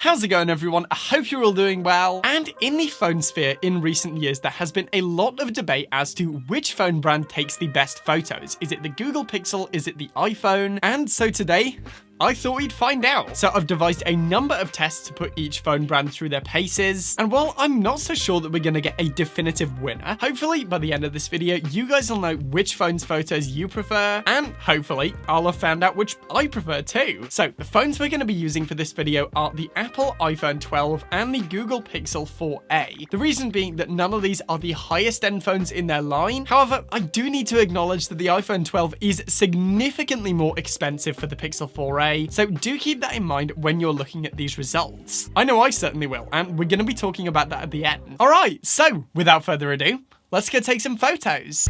How's it going, everyone? I hope you're all doing well. And in the phone sphere in recent years, there has been a lot of debate as to which phone brand takes the best photos. Is it the Google Pixel? Is it the iPhone? And so today, I thought we'd find out. So I've devised a number of tests to put each phone brand through their paces. And while I'm not so sure that we're going to get a definitive winner, hopefully by the end of this video, you guys will know which phone's photos you prefer. And hopefully I'll have found out which I prefer too. So the phones we're going to be using for this video are the Apple iPhone 12 and the Google Pixel 4a. The reason being that none of these are the highest end phones in their line. However, I do need to acknowledge that the iPhone 12 is significantly more expensive for the Pixel 4a. So do keep that in mind when you're looking at these results. I know I certainly will, and we're going to be talking about that at the end. All right, so without further ado, let's go take some photos.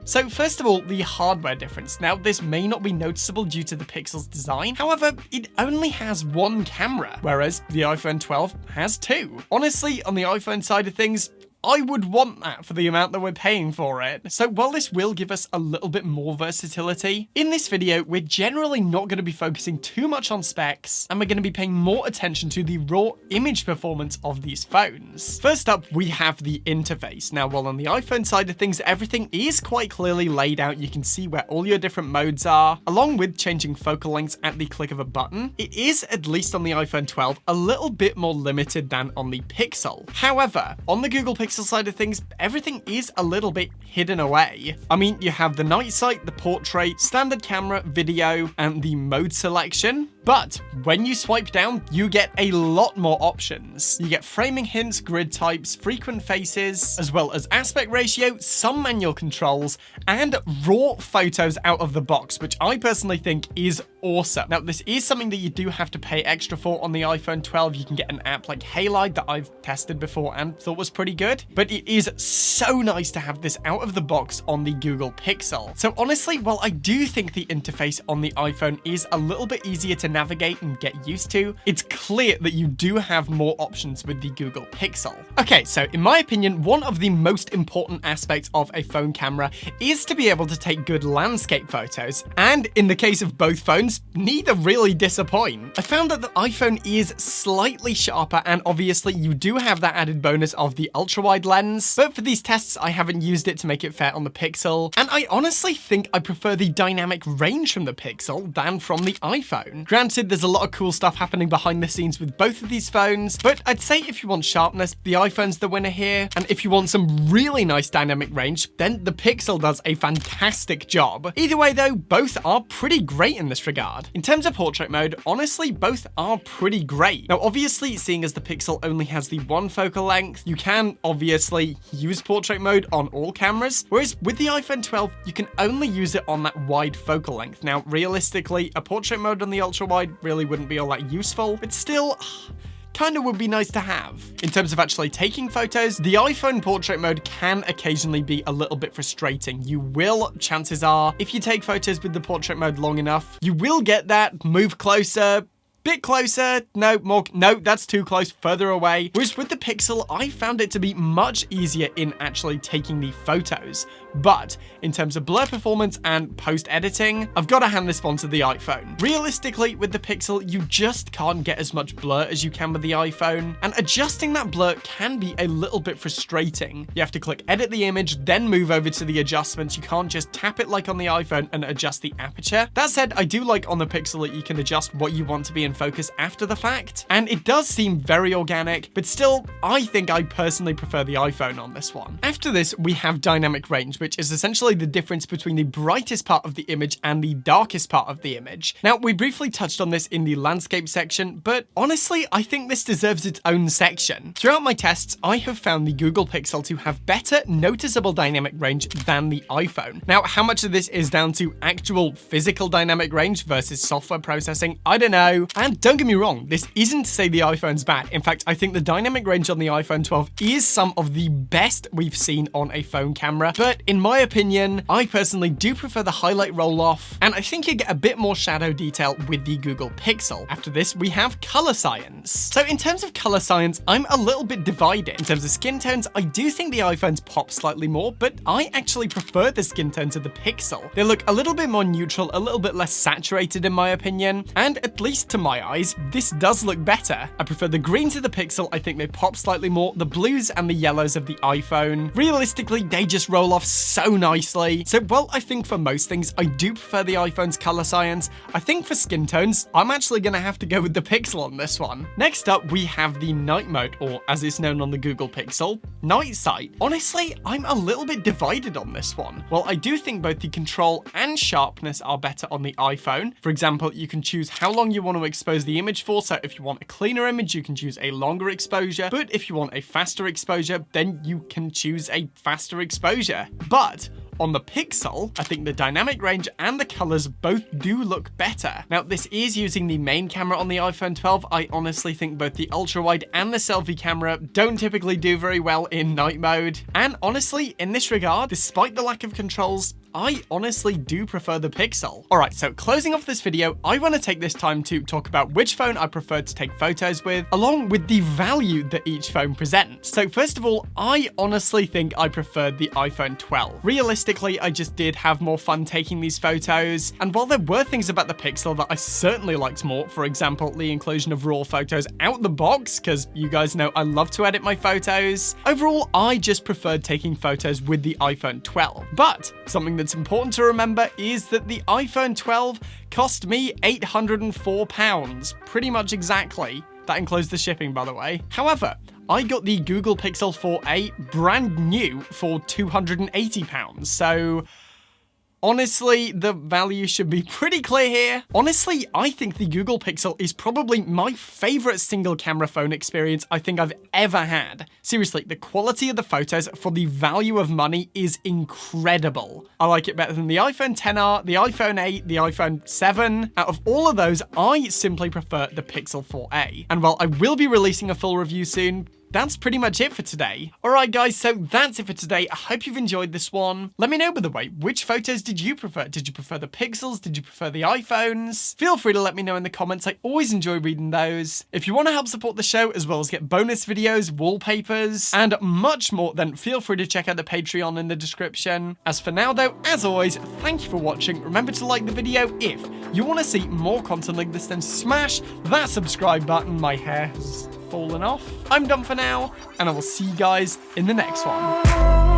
So first of all, the hardware difference. Now, this may not be noticeable due to the Pixel's design. However, it only has one camera, whereas the iPhone 12 has two. Honestly, on the iPhone side of things, I would want that for the amount that we're paying for it. So while this will give us a little bit more versatility, in this video, we're generally not going to be focusing too much on specs, and we're going to be paying more attention to the raw image performance of these phones. First up, we have the interface. Now, while on the iPhone side of things, everything is quite clearly laid out. You can see where all your different modes are, along with changing focal lengths at the click of a button. It is, at least on the iPhone 12, a little bit more limited than on the Pixel. However, on the Google Pixel side of things, everything is a little bit hidden away. I mean, you have the night sight, the portrait, standard camera, video, and the mode selection. But when you swipe down, you get a lot more options. You get framing hints, grid types, frequent faces, as well as aspect ratio, some manual controls, and raw photos out of the box, which I personally think is awesome. Now, this is something that you do have to pay extra for on the iPhone 12. You can get an app like Halide that I've tested before and thought was pretty good. But it is so nice to have this out of the box on the Google Pixel. So honestly, while I do think the interface on the iPhone is a little bit easier to navigate and get used to, it's clear that you do have more options with the Google Pixel. Okay, so in my opinion, one of the most important aspects of a phone camera is to be able to take good landscape photos. And in the case of both phones, neither really disappoint. I found that the iPhone is slightly sharper, and obviously you do have that added bonus of the ultra-wide lens, but for these tests, I haven't used it to make it fair on the Pixel, and I honestly think I prefer the dynamic range from the Pixel than from the iPhone. Granted, there's a lot of cool stuff happening behind the scenes with both of these phones, but I'd say if you want sharpness, the iPhone's the winner here, and if you want some really nice dynamic range, then the Pixel does a fantastic job. Either way though, both are pretty great in this regard. In terms of portrait mode, honestly, both are pretty great. Now, obviously, seeing as the Pixel only has the one focal length, you can obviously use portrait mode on all cameras, whereas with the iPhone 12, you can only use it on that wide focal length. Now, realistically, a portrait mode on the ultra-wide really wouldn't be all that useful, but still, kind of would be nice to have. In terms of actually taking photos, the iPhone portrait mode can occasionally be a little bit frustrating. You will, chances are, if you take photos with the portrait mode long enough, you will get that move closer, bit closer, no, more, no, that's too close, further away. Whereas with the Pixel, I found it to be much easier in actually taking the photos. But in terms of blur performance and post-editing, I've got to hand this one to the iPhone. Realistically, with the Pixel, you just can't get as much blur as you can with the iPhone, and adjusting that blur can be a little bit frustrating. You have to click edit the image, then move over to the adjustments. You can't just tap it like on the iPhone and adjust the aperture. That said, I do like on the Pixel that you can adjust what you want to be in focus after the fact, and it does seem very organic, but still, I think I personally prefer the iPhone on this one. After this, we have dynamic range, which is essentially the difference between the brightest part of the image and the darkest part of the image. Now, we briefly touched on this in the landscape section, but honestly, I think this deserves its own section. Throughout my tests, I have found the Google Pixel to have better noticeable dynamic range than the iPhone. Now, how much of this is down to actual physical dynamic range versus software processing, I don't know. And And don't get me wrong, this isn't to say the iPhone's bad. In fact, I think the dynamic range on the iPhone 12 is some of the best we've seen on a phone camera. But in my opinion, I personally do prefer the highlight roll-off, and I think you get a bit more shadow detail with the Google Pixel. After this, we have color science. So in terms of color science, I'm a little bit divided. In terms of skin tones, I do think the iPhones pop slightly more, but I actually prefer the skin tone to the Pixel. They look a little bit more neutral, a little bit less saturated in my opinion, and at least to my eyes, this does look better. I prefer the green to the Pixel. I think they pop slightly more. The blues and the yellows of the iPhone, realistically, they just roll off so nicely. So, well, I think for most things, I do prefer the iPhone's color science. I think for skin tones, I'm actually gonna have to go with the Pixel on this one. Next up, we have the night mode, or as it's known on the Google Pixel, night sight. Honestly, I'm a little bit divided on this one. Well, I do think both the control and sharpness are better on the iPhone. For example, you can choose how long you want to expose the image for, so if you want a cleaner image, you can choose a longer exposure, but if you want a faster exposure, then you can choose a faster exposure. But on the Pixel, I think the dynamic range and the colors both do look better. Now, this is using the main camera on the iPhone 12. I honestly think both the ultra-wide and the selfie camera don't typically do very well in night mode. And honestly, in this regard, despite the lack of controls, I honestly do prefer the Pixel. Alright, so closing off this video, I want to take this time to talk about which phone I prefer to take photos with, along with the value that each phone presents. So first of all, I honestly think I preferred the iPhone 12. Realistically, I just did have more fun taking these photos, and while there were things about the Pixel that I certainly liked more, for example, the inclusion of RAW photos out the box, because you guys know I love to edit my photos, overall, I just preferred taking photos with the iPhone 12. But something that's important to remember is that the iPhone 12 cost me £804, pretty much exactly. That includes the shipping, by the way. However, I got the Google Pixel 4a brand new for £280, so honestly, the value should be pretty clear here. Honestly, I think the Google Pixel is probably my favorite single camera phone experience I think I've ever had. Seriously, the quality of the photos for the value of money is incredible. I like it better than the iPhone XR, the iPhone 8, the iPhone 7. Out of all of those, I simply prefer the Pixel 4a. And while I will be releasing a full review soon, that's pretty much it for today. Alright guys, so that's it for today. I hope you've enjoyed this one. Let me know, by the way, which photos did you prefer? Did you prefer the Pixels? Did you prefer the iPhones? Feel free to let me know in the comments. I always enjoy reading those. If you want to help support the show, as well as get bonus videos, wallpapers, and much more, then feel free to check out the Patreon in the description. As for now though, as always, thank you for watching. Remember to like the video if you want to see more content like this, then smash that subscribe button. My hair has fallen off. I'm done for now, and I will see you guys in the next one.